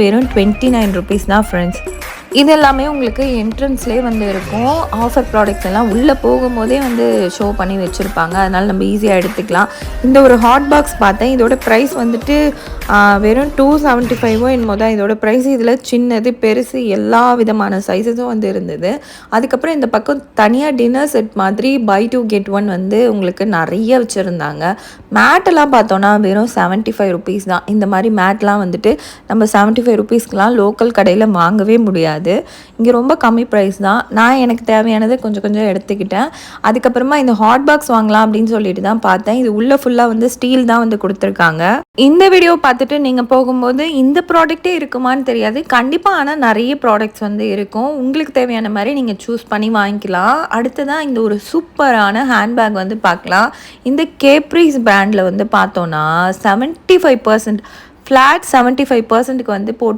வெறும் 29 ருபீஸ் தான் ஃப்ரெண்ட்ஸ். இது எல்லாமே உங்களுக்கு என்ட்ரன்ஸ்லேயே வந்து இருக்கும். ஆஃபர் ப்ராடக்ட்ஸ் எல்லாம் உள்ளே போகும்போதே வந்து ஷோ பண்ணி வச்சுருப்பாங்க. அதனால் நம்ம ஈஸியாக எடுத்துக்கலாம். இந்த ஒரு ஹாட் பாக்ஸ் பார்த்தேன். இதோட ப்ரைஸ் வந்துட்டு வெறும் 275 என்னமோ தான் இதோட ப்ரைஸ். இதில் சின்னது பெருசு எல்லா விதமான சைஸஸும் வந்து இருந்தது. அதுக்கப்புறம் இந்த பக்கம் தனியாக டின்னர் செட் மாதிரி பை 2 கெட் 1 வந்து உங்களுக்கு நிறைய வச்சுருந்தாங்க. மேட்டெல்லாம் பார்த்தோன்னா வெறும் 75 ருபீஸ் தான். இந்த மாதிரி மேட்லாம் வந்துட்டு நம்ம 75 ருபீஸ்க்கெலாம் லோக்கல் கடையில் வாங்கவே முடியாது. இங்கே ரொம்ப கம்மி ப்ரைஸ் தான். நான் எனக்கு தேவையானது கொஞ்சம் கொஞ்சம் எடுத்துக்கிட்டேன். அதுக்கப்புறமா இந்த ஹாட் பாக்ஸ் வாங்கலாம் அப்படின்னு சொல்லிட்டு தான் பார்த்தேன். இது உள்ள ஃபுல்லாக வந்து ஸ்டீல் தான் வந்து கொடுத்துருக்காங்க. இந்த வீடியோ பார்த்துட்டு நீங்கள் போகும்போது இந்த ப்ராடக்ட்டே இருக்குமான்னு தெரியாது. கண்டிப்பாக ஆனால் நிறைய ப்ராடக்ட்ஸ் வந்து இருக்கும். உங்களுக்கு தேவையான மாதிரி நீங்கள் சூஸ் பண்ணி வாங்கிக்கலாம். அடுத்ததான் இந்த ஒரு சூப்பரான ஹேண்ட்பேக் வந்து பார்க்கலாம். இந்த கேப்ரிஸ் பிராண்டில் வந்து பார்த்தோன்னா 75% ஃப்ளாட் 75%க்கு வந்து போட்டு